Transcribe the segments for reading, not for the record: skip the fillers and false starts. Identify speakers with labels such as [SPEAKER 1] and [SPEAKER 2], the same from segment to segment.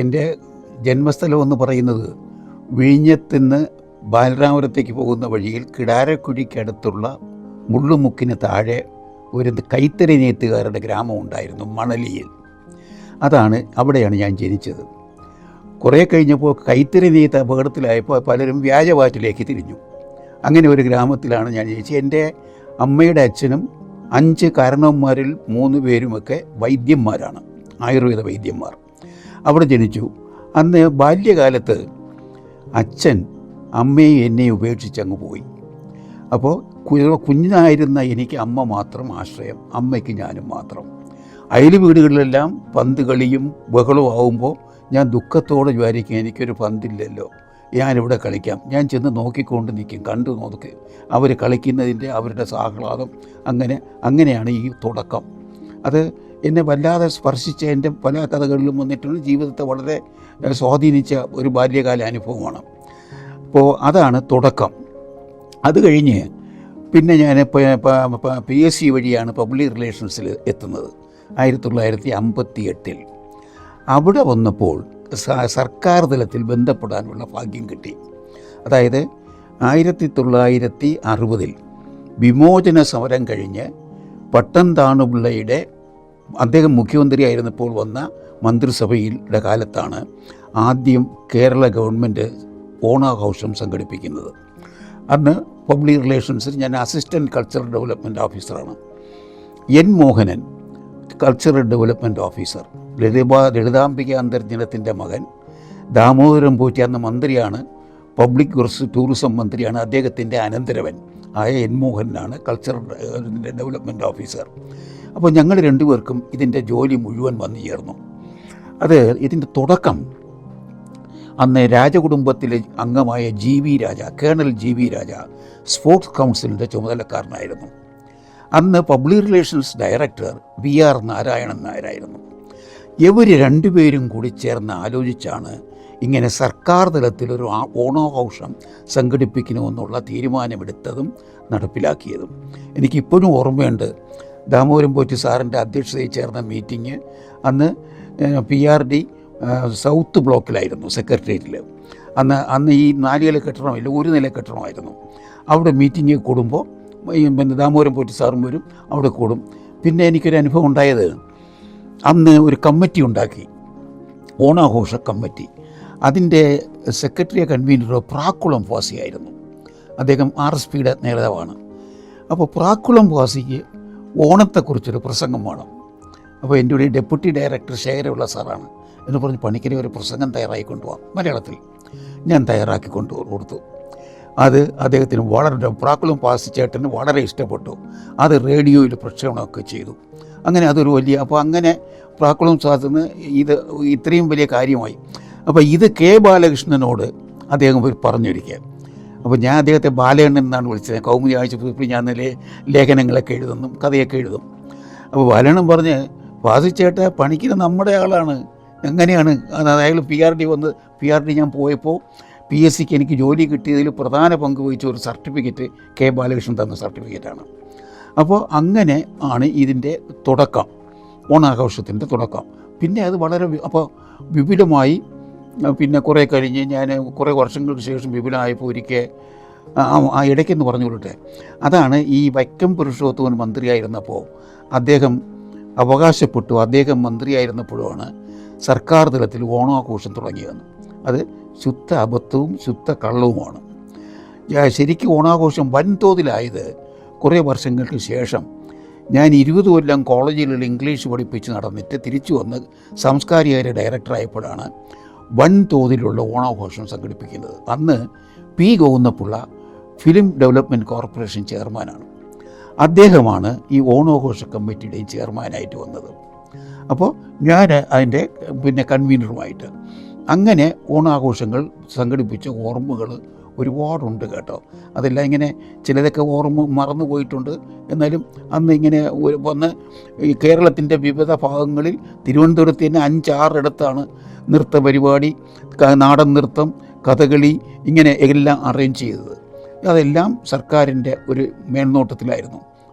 [SPEAKER 1] എൻ്റെ ജന്മസ്ഥലമെന്ന് പറയുന്നത് വിഴിഞ്ഞത്തുനിന്ന് ബാലരാമപുരത്തേക്ക് പോകുന്ന വഴിയിൽ കിടാരക്കുഴിക്കടുത്തുള്ള മുള്ളുമുക്കിന് താഴെ ഒരു കൈത്തറി നെയ്ത്തുകാരുടെ ഗ്രാമം ഉണ്ടായിരുന്നു, മണലിയിൽ. അവിടെയാണ് ഞാൻ ജനിച്ചത്. കുറേ കഴിഞ്ഞപ്പോൾ കൈത്തറി നെയ്ത്ത് അപകടത്തിലായപ്പോൾ പലരും വ്യാജവാറ്റിലേക്ക് തിരിഞ്ഞു. അങ്ങനെ ഒരു ഗ്രാമത്തിലാണ് ഞാൻ ജനിച്ചത്. എൻ്റെ അമ്മയുടെ അച്ഛനും 5 കാരണവന്മാരിൽ 3 പേരുമൊക്കെ വൈദ്യന്മാരാണ്, ആയുർവേദ വൈദ്യന്മാർ. അവിടെ ജനിച്ചു. അന്ന് ബാല്യകാലത്ത് അച്ഛൻ അമ്മയെ എന്നെയും ഉപേക്ഷിച്ചങ്ങ് പോയി. അപ്പോൾ കുഞ്ഞായിരുന്ന എനിക്ക് അമ്മ മാത്രം ആശ്രയം, അമ്മയ്ക്ക് ഞാനും മാത്രം. അയൽ വീടുകളിലെല്ലാം പന്ത് കളിയും ബഹളവും ആവുമ്പോൾ ഞാൻ ദുഃഖത്തോടെ വിചാരിക്കും, എനിക്കൊരു പന്തില്ലല്ലോ, ഞാനിവിടെ കളിക്കാം. ഞാൻ ചെന്ന് നോക്കിക്കൊണ്ട് നിൽക്കും, കണ്ടു നോക്കി അവർ കളിക്കുന്നതിൻ്റെ അവരുടെ ആഹ്ലാദം. അങ്ങനെയാണ് ഈ തുടക്കം. അത് എന്നെ വല്ലാതെ സ്പർശിച്ച എൻ്റെ പല കഥകളിലും വന്നിട്ടുണ്ട്. ജീവിതത്തെ വളരെ സ്വാധീനിച്ച ഒരു ബാല്യകാല അനുഭവമാണ്. അപ്പോൾ അതാണ് തുടക്കം. അത് കഴിഞ്ഞ് പിന്നെ ഞാൻ PSC വഴിയാണ് പബ്ലിക് റിലേഷൻസിൽ എത്തുന്നത് 1958. അവിടെ വന്നപ്പോൾ സർക്കാർ തലത്തിൽ ബന്ധപ്പെടാനുള്ള ഭാഗ്യം കിട്ടി. അതായത് 1960 വിമോചന സമരം കഴിഞ്ഞ് പട്ടം താണുപിള്ളയുടെ അദ്ദേഹം മുഖ്യമന്ത്രിയായിരുന്നപ്പോൾ വന്ന മന്ത്രിസഭയുടെ കാലത്താണ് ആദ്യം കേരള ഗവൺമെൻറ് ഓണാഘോഷം സംഘടിപ്പിക്കുന്നത്. അന്ന് പബ്ലിക് റിലേഷൻസിൽ ഞാൻ അസിസ്റ്റൻറ്റ് കൾച്ചറൽ ഡെവലപ്മെൻറ്റ് ഓഫീസറാണ്. N. Mohanan cultural development officer. Lalithambika അന്തർജനത്തിൻ്റെ മകൻ ദാമോദരൻ പോറ്റി അന്ന് മന്ത്രിയാണ്, പബ്ലിക് ടൂറിസം മന്ത്രിയാണ്. അദ്ദേഹത്തിൻ്റെ അനന്തരവൻ ആയ N. മോഹനാണ് കൾച്ചറൽ ഡെവലപ്മെൻറ്റ് ഓഫീസർ. അപ്പോൾ ഞങ്ങൾ രണ്ടുപേർക്കും ഇതിൻ്റെ ജോലി മുഴുവൻ വന്നു ചേർന്നു. ഇതിൻ്റെ തുടക്കം അന്ന് രാജകുടുംബത്തിലെ അംഗമായ കേണൽ GB രാജ സ്പോർട്സ് കൗൺസിലിൻ്റെ ചുമതലക്കാരനായിരുന്നു. അന്ന് public relations director VR Narayanan നായരായിരുന്നു. ഇവർ രണ്ടുപേരും കൂടി ചേർന്ന് ആലോചിച്ചാണ് ഇങ്ങനെ സർക്കാർ തലത്തിലൊരു ഓണാഘോഷം സംഘടിപ്പിക്കണമെന്നുള്ള തീരുമാനമെടുത്തതും നടപ്പിലാക്കിയതും. എനിക്കിപ്പോഴും ഓർമ്മയുണ്ട്, ദാമോദരൻ പോറ്റി സാറിൻ്റെ അധ്യക്ഷതയിൽ ചേർന്ന മീറ്റിംഗ് അന്ന് PRD സൗത്ത് ബ്ലോക്കിലായിരുന്നു, സെക്രട്ടേറിയറ്റിൽ. അന്ന് ഈ 4 നില കെട്ടിടമില്ല, 1 നില കെട്ടിടമായിരുന്നു. അവിടെ മീറ്റിംഗ് കൂടുമ്പോൾ ദാമോദരൻ പോറ്റി സാറും വരും, അവിടെ കൂടും. പിന്നെ എനിക്കൊരു അനുഭവം ഉണ്ടായത്, അന്ന് ഒരു കമ്മിറ്റി ഉണ്ടാക്കി, ഓണാഘോഷ കമ്മിറ്റി. അതിൻ്റെ സെക്രട്ടറി കൺവീനർ പ്രാക്കുളം ഫാസിയായിരുന്നു. അദ്ദേഹം RSPയുടെ നേതാവാണ്. അപ്പോൾ പ്രാക്കുളം ഫാസിക്ക് ഓണത്തെക്കുറിച്ചൊരു പ്രസംഗം വേണം. അപ്പോൾ എൻ്റെ ഒരു ഡെപ്യൂട്ടി ഡയറക്ടർ ശേഖരമുള്ള സാറാണ് എന്ന് പറഞ്ഞ് പണിക്കരെ ഒരു പ്രസംഗം തയ്യാറാക്കി കൊണ്ടുപോകാം മലയാളത്തിൽ. ഞാൻ തയ്യാറാക്കി കൊടുത്തു. അത് അദ്ദേഹത്തിന് പ്രാക്കുളം ഫാസി ചേട്ടന് വളരെ ഇഷ്ടപ്പെട്ടു. അത് റേഡിയോയിൽ പ്രക്ഷേപണമൊക്കെ ചെയ്തു. അങ്ങനെ അതൊരു വലിയ, അപ്പോൾ അങ്ങനെ പ്രാക്കുളം ഫാസിന് ഇത്രയും വലിയ കാര്യമായി. അപ്പോൾ ഇത് K. ബാലകൃഷ്ണനോട് അദ്ദേഹം പറഞ്ഞൊരിക്കുക. അപ്പോൾ ഞാൻ അദ്ദേഹത്തെ ബാലകണ്ണൻ എന്നാണ് വിളിച്ചത്. കൗമുദി ആഴ്ച ഞാൻ ലേഖനങ്ങളൊക്കെ എഴുതുന്നു, കഥയൊക്കെ എഴുതും. അപ്പോൾ ബാലകണ്ണൻ പറഞ്ഞ്, ഫാസിച്ചേട്ട പണിക്കിന് നമ്മുടെ ആളാണ്, എങ്ങനെയാണ് അയാൾ PRD ഞാൻ പോയപ്പോൾ PSCക്ക് എനിക്ക് ജോലി കിട്ടിയതിൽ പ്രധാന പങ്ക് വഹിച്ച ഒരു സർട്ടിഫിക്കറ്റ് K. ബാലകൃഷ്ണൻ തന്ന സർട്ടിഫിക്കറ്റാണ്. അപ്പോൾ അങ്ങനെ ആണ് ഇതിൻ്റെ തുടക്കം, ഓണാഘോഷത്തിൻ്റെ തുടക്കം. പിന്നെ അത് വളരെ വിപുലമായി. പിന്നെ കുറേ കഴിഞ്ഞ് ഞാൻ കുറേ വർഷങ്ങൾക്ക് ശേഷം വിപുലമായപ്പോൾ ഒരിക്കൽ ഇടയ്ക്കെന്ന് പറഞ്ഞുകൊള്ളട്ടെ, അതാണ് ഈ വൈക്കം പുരുഷോത്തമൻ മന്ത്രിയായിരുന്നപ്പോൾ അദ്ദേഹം അവകാശപ്പെട്ടു, അദ്ദേഹം മന്ത്രിയായിരുന്നപ്പോഴാണ് സർക്കാർ തലത്തിൽ ഓണാഘോഷം തുടങ്ങിയതെന്ന്. അത് ശുദ്ധ അബദ്ധവും ശുദ്ധ കള്ളവുമാണ്. ശരിക്കും ഓണാഘോഷം വൻതോതിലായത് കുറേ വർഷങ്ങൾക്ക് ശേഷം. ഞാൻ 20 കൊല്ലം കോളേജിലുള്ള ഇംഗ്ലീഷ് പഠിപ്പിച്ച് നടന്നിട്ട് തിരിച്ചു വന്ന് സാംസ്കാരിക ഡയറക്ടറായപ്പോഴാണ് വൻതോതിലുള്ള ഓണാഘോഷം സംഘടിപ്പിക്കുന്നത്. അന്ന് P. Govinda Pillai film development corporation ചെയർമാനാണ്. അദ്ദേഹമാണ് ഈ ഓണാഘോഷ കമ്മിറ്റിയുടെയും ചെയർമാനായിട്ട് വന്നത്. അപ്പോൾ ഞാൻ അതിൻ്റെ കൺവീനറുമായിട്ട് അങ്ങനെ ഓണാഘോഷങ്ങൾ സംഘടിപ്പിച്ച ഓർമ്മകൾ ഒരുപാടുണ്ട് കേട്ടോ. അതെല്ലാം ഇങ്ങനെ ചിലതൊക്കെ ഓർമ്മ മറന്നു പോയിട്ടുണ്ട്. എന്നാലും അന്ന് ഇങ്ങനെ വന്ന് ഈ കേരളത്തിൻ്റെ വിവിധ ഭാഗങ്ങളിൽ തിരുവനന്തപുരത്ത് തന്നെ 5-6 ഇടത്താണ് നൃത്ത പരിപാടി, നാടൻ നൃത്തം, കഥകളി, ഇങ്ങനെ എല്ലാം അറേഞ്ച് ചെയ്തത്. അതെല്ലാം സർക്കാരിൻ്റെ ഒരു മേൽനോട്ടത്തിലായിരുന്നു.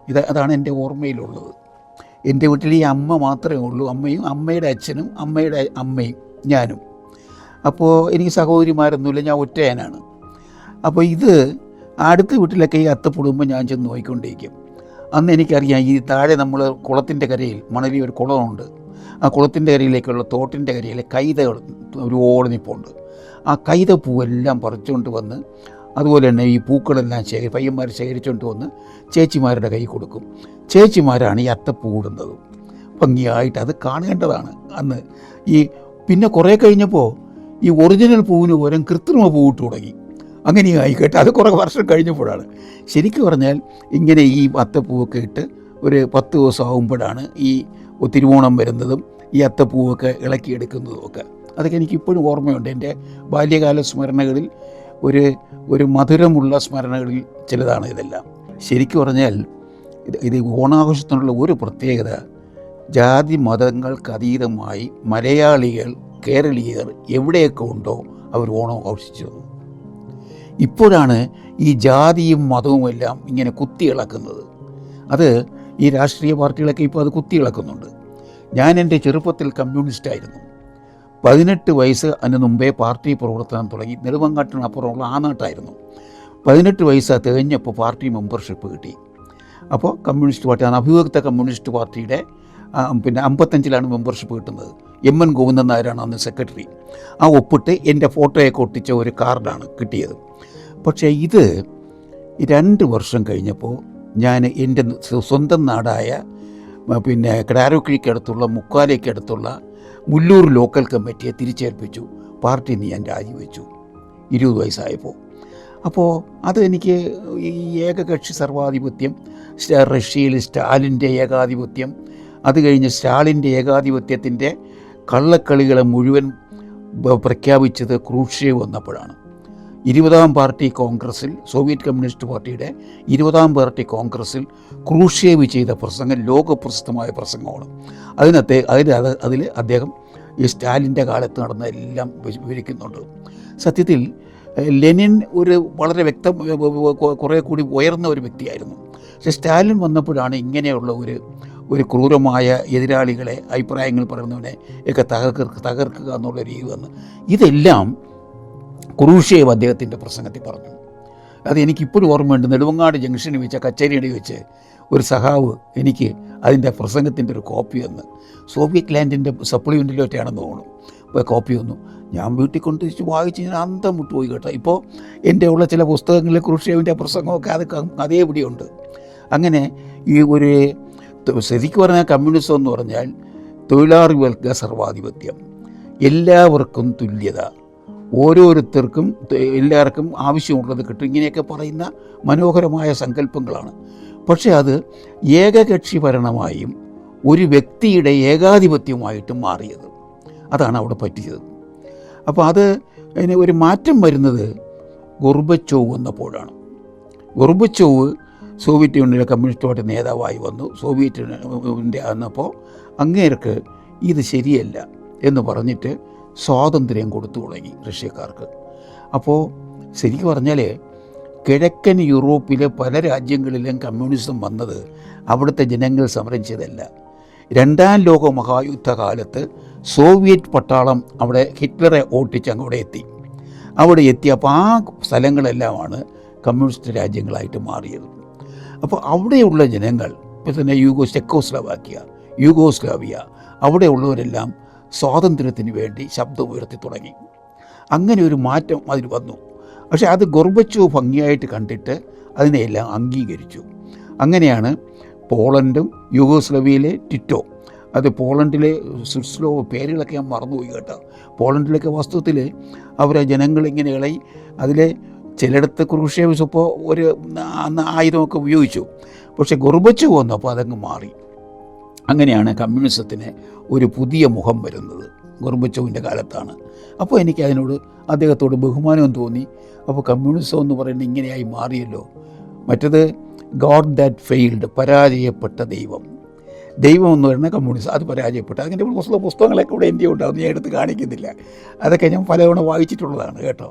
[SPEAKER 1] അതാണ് എൻ്റെ ഓർമ്മയിലുള്ളത്. എൻ്റെ വീട്ടിൽ ഈ അമ്മ മാത്രമേ ഉള്ളൂ, അമ്മയും അമ്മയുടെ അച്ഛനും അമ്മയുടെ അമ്മയും ഞാനും. അപ്പോൾ എനിക്ക് സഹോദരിമാരൊന്നുമില്ല, ഞാൻ ഒറ്റയനാണ്. അപ്പോൾ ഇത് അടുത്ത വീട്ടിലൊക്കെ ഈ അത്തപ്പെടുമ്പോൾ ഞാൻ ചെന്ന് നോക്കിക്കൊണ്ടിരിക്കും. അന്ന് എനിക്കറിയാം ഈ താഴെ നമ്മൾ കുളത്തിൻ്റെ കരയിൽ മണലി ഒരു കുളമുണ്ട്. ആ കുളത്തിൻ്റെ കരയിലേക്കുള്ള തോട്ടിൻ്റെ കരയിൽ കൈത ഒരു ഓടനിപ്പുണ്ട്. ആ കൈത പൂവെല്ലാം പറിച്ചുകൊണ്ട് വന്ന് അതുപോലെ തന്നെ ഈ പൂക്കളെല്ലാം പയ്യന്മാർ ശേഖരിച്ചുകൊണ്ട് വന്ന് ചേച്ചിമാരുടെ കൈ കൊടുക്കും. ചേച്ചിമാരാണ് ഈ അത്തപ്പൂ ഇടുന്നത്. ഭംഗിയായിട്ട് അത് കാണേണ്ടതാണ് അന്ന്. പിന്നെ കുറേ കഴിഞ്ഞപ്പോൾ ഈ ഒറിജിനൽ പൂവിന് പകരം കൃത്രിമ പൂവിട്ട് തുടങ്ങി. അങ്ങനെയായി കേട്ടോ. അത് കുറേ വർഷം കഴിഞ്ഞപ്പോഴാണ് ശരിക്കും പറഞ്ഞാൽ ഇങ്ങനെ ഈ അത്തപ്പൂവൊക്കെ ഇട്ട് ഒരു 10 ദിവസം ആകുമ്പോഴാണ് ഈ തിരുവോണം വരുന്നതും ഈ അത്തപ്പൂവൊക്കെ ഇളക്കിയെടുക്കുന്നതും ഒക്കെ. അതൊക്കെ എനിക്കിപ്പോഴും ഓർമ്മയുണ്ട്. എൻ്റെ ബാല്യകാല സ്മരണകളിൽ ഒരു മധുരമുള്ള സ്മരണകളിൽ ചിലതാണ് ഇതെല്ലാം. ശരിക്കും പറഞ്ഞാൽ ഇത് ഓണാഘോഷത്തിനുള്ള ഒരു പ്രത്യേകത, ജാതി മതങ്ങൾക്കതീതമായി മലയാളികൾ, കേരളീയർ എവിടെയൊക്കെ ഉണ്ടോ അവർ ഓണം ആഘോഷിച്ചിരുന്നു. ഇപ്പോഴാണ് ഈ ജാതിയും മതവും എല്ലാം ഇങ്ങനെ കുത്തിയിളക്കുന്നത്. അത് ഈ രാഷ്ട്രീയ പാർട്ടികളൊക്കെ ഇപ്പോൾ അത് കുത്തിയിളക്കുന്നുണ്ട്. ഞാൻ എൻ്റെ ചെറുപ്പത്തിൽ കമ്മ്യൂണിസ്റ്റായിരുന്നു. 18 വയസ്സ് അതിന് മുമ്പേ പാർട്ടി പ്രവർത്തനം തുടങ്ങി. നെടുമങ്ങാട്ടിന് അപ്പുറമുള്ള ആ നാട്ടായിരുന്നു. 18 വയസ്സ് തികഞ്ഞപ്പോൾ പാർട്ടി മെമ്പർഷിപ്പ് കിട്ടി. അപ്പോൾ കമ്മ്യൂണിസ്റ്റ് പാർട്ടി, അഭിവക്ത കമ്മ്യൂണിസ്റ്റ് പാർട്ടിയുടെ 55-ലാണ് മെമ്പർഷിപ്പ് കിട്ടുന്നത്. എം.എൻ. ഗോവിന്ദൻ നായരാണ് അന്ന് സെക്രട്ടറി. ആ ഒപ്പിട്ട് എൻ്റെ ഫോട്ടോയൊക്കെ ഒട്ടിച്ച ഒരു കാർഡാണ് കിട്ടിയത്. പക്ഷേ ഇത് 2 വർഷം കഴിഞ്ഞപ്പോൾ ഞാൻ എൻ്റെ സ്വന്തം നാടായ കിടാരക്കുഴിക്കടുത്തുള്ള മുക്കാലേക്കടുത്തുള്ള മുല്ലൂർ ലോക്കൽ കമ്മിറ്റിയെ തിരിച്ചേൽപ്പിച്ചു. പാർട്ടി ഞാൻ രാജിവെച്ചു 20 വയസ്സായപ്പോൾ. അപ്പോൾ അത് എനിക്ക് ഈ ഏകകക്ഷി സർവാധിപത്യം, റഷ്യയിൽ സ്റ്റാലിൻ്റെ ഏകാധിപത്യം, അത് കഴിഞ്ഞ് സ്റ്റാലിൻ്റെ ഏകാധിപത്യത്തിൻ്റെ കള്ളക്കളികളെ മുഴുവൻ പ്രഖ്യാപിച്ചത് ക്രൂഷ്ചേവ് വന്നപ്പോഴാണ്. 20ാം പാർട്ടി കോൺഗ്രസ്സിൽ, സോവിയറ്റ് കമ്മ്യൂണിസ്റ്റ് പാർട്ടിയുടെ 20ാം പാർട്ടി കോൺഗ്രസ്സിൽ ക്രൂഷ്ചേവ് ചെയ്ത പ്രസംഗം ലോകപ്രസിദ്ധമായ പ്രസംഗമാണ്. അതിൽ അദ്ദേഹം ഈ സ്റ്റാലിൻ്റെ കാലത്ത് നടന്ന എല്ലാം വിവരിക്കുന്നുണ്ട്. സത്യത്തിൽ ലെനിൻ ഒരു വളരെ കുറേ കൂടി ഉയർന്ന ഒരു വ്യക്തിയായിരുന്നു. പക്ഷേ സ്റ്റാലിൻ വന്നപ്പോഴാണ് ഇങ്ങനെയുള്ള ഒരു ക്രൂരമായ എതിരാളികളെ, അഭിപ്രായങ്ങൾ പറയുന്നവനെ ഒക്കെ തകർക്കുക എന്നുള്ള രീതി വന്ന്. ഇതെല്ലാം ക്രൂഷ്ചേവ് അദ്ദേഹത്തിൻ്റെ പ്രസംഗത്തിൽ പറഞ്ഞു. അത് എനിക്കിപ്പോഴും ഓർമ്മയുണ്ട്. നെടുമങ്ങാട് ജംഗ്ഷനിൽ വെച്ച കച്ചേരിയുടെ വെച്ച് ഒരു സഖാവ് എനിക്ക് അതിൻ്റെ പ്രസംഗത്തിൻ്റെ ഒരു കോപ്പി വന്ന്, സോവിയറ്റ് ലാൻഡിൻ്റെ സപ്ലിമെൻറ്റിലോട്ടാണെന്ന് തോന്നുന്നു, കോപ്പി വന്നു. ഞാൻ വീട്ടിൽ കൊണ്ട് വായിച്ച് ഞാൻ അന്തം വിട്ടുപോയി കേട്ടോ. ഇപ്പോൾ എൻ്റെ ഉള്ള ചില പുസ്തകങ്ങളിൽ ക്രൂഷ്ചേവിൻ്റെ പ്രസംഗമൊക്കെ അതേപടിയുണ്ട്. അങ്ങനെ ശരിക്കും പറഞ്ഞാൽ കമ്മ്യൂണിസം എന്ന് പറഞ്ഞാൽ തൊഴിലാളി വർഗ സർവാധിപത്യം, എല്ലാവർക്കും തുല്യത, ഓരോരുത്തർക്കും എല്ലാവർക്കും ആവശ്യമുള്ളത് കിട്ടും, ഇങ്ങനെയൊക്കെ പറയുന്ന മനോഹരമായ സങ്കല്പങ്ങളാണ്. പക്ഷേ അത് ഏകകക്ഷി ഭരണമായും ഒരു വ്യക്തിയുടെ ഏകാധിപത്യമായിട്ടും മാറിയത്. അതാണ് അവിടെ പറ്റിയത്. അപ്പോൾ അതിന് ഒരു മാറ്റം വരുന്നത് ഗോർബച്ചോവ് വന്നപ്പോഴാണ്. ഗോർബച്ചോവ് സോവിയറ്റ് യൂണിയനിലെ കമ്മ്യൂണിസ്റ്റ് പാർട്ടി നേതാവായി വന്നു. സോവിയറ്റ് യൂണിയൻ്റെ വന്നപ്പോൾ അങ്ങേർക്ക് ഇത് ശരിയല്ല എന്ന് പറഞ്ഞിട്ട് സ്വാതന്ത്ര്യം കൊടുത്തു തുടങ്ങി റഷ്യക്കാർക്ക്. അപ്പോൾ ശരിക്കും പറഞ്ഞാൽ കിഴക്കൻ യൂറോപ്പിലെ പല രാജ്യങ്ങളിലും കമ്മ്യൂണിസം വന്നത് അവിടുത്തെ ജനങ്ങൾ സമരം ചെയ്തല്ല. 2ാം ലോക മഹായുദ്ധകാലത്ത് സോവിയറ്റ് പട്ടാളം അവിടെ ഹിറ്റ്ലറെ ഓട്ടിച്ച് അങ്ങോട്ട് അവിടെ എത്തിയപ്പോൾ ആ സ്ഥലങ്ങളെല്ലാമാണ് കമ്മ്യൂണിസ്റ്റ് രാജ്യങ്ങളായിട്ട് മാറിയത്. അപ്പോൾ അവിടെയുള്ള ജനങ്ങൾ, ഇപ്പോൾ തന്നെ യൂഗോസ്ലാവിയ അവിടെയുള്ളവരെല്ലാം സ്വാതന്ത്ര്യത്തിന് വേണ്ടി ശബ്ദം ഉയർത്തി തുടങ്ങി. അങ്ങനെ ഒരു മാറ്റം അതിൽ വന്നു. പക്ഷേ അത് ഗോർബച്ചോവ് ഭംഗിയായിട്ട് കണ്ടിട്ട് അതിനെയെല്ലാം അംഗീകരിച്ചു. അങ്ങനെയാണ് പോളണ്ടും യൂഗോസ്ലാവിയയിലെ ടിറ്റോ, അത് പോളണ്ടിലെ സുസ്ലോ, പേരുകളൊക്കെ ഞാൻ മറന്നുപോയി കേട്ടോ. പോളണ്ടിലൊക്കെ വാസ്തവത്തിൽ അവരെ ജനങ്ങളിങ്ങനെ ഇളയി. അതിലെ ചിലയിടത്ത് ക്രൂഷ്ചേവ് ഇപ്പോൾ ഒരു ആയുധമൊക്കെ ഉപയോഗിച്ചു. പക്ഷേ ഗോർബച്ചോവ് വന്നപ്പോൾ അതങ്ങ് മാറി. അങ്ങനെയാണ് കമ്മ്യൂണിസത്തിന് ഒരു പുതിയ മുഖം വരുന്നത് ഗോർബച്ചോവിൻ്റെ കാലത്താണ്. അപ്പോൾ എനിക്ക് അദ്ദേഹത്തോട് ബഹുമാനവും തോന്നി. അപ്പോൾ കമ്മ്യൂണിസം എന്ന് പറയുന്നത് ഇങ്ങനെയായി മാറിയല്ലോ. മറ്റത് ഗോഡ് ദാറ്റ് ഫെയിൽഡ്, പരാജയപ്പെട്ട ദൈവം എന്ന് പറയുന്ന കമ്മ്യൂണിസം, അത് പരാജയപ്പെട്ടു. അതിൻ്റെ പുസ്തകങ്ങളൊക്കെ ഇവിടെ എൻ്റെ ഉണ്ടാകും, ഞാൻ എടുത്ത് കാണിക്കുന്നില്ല. അതൊക്കെ ഞാൻ പലതവണ വായിച്ചിട്ടുള്ളതാണ് കേട്ടോ.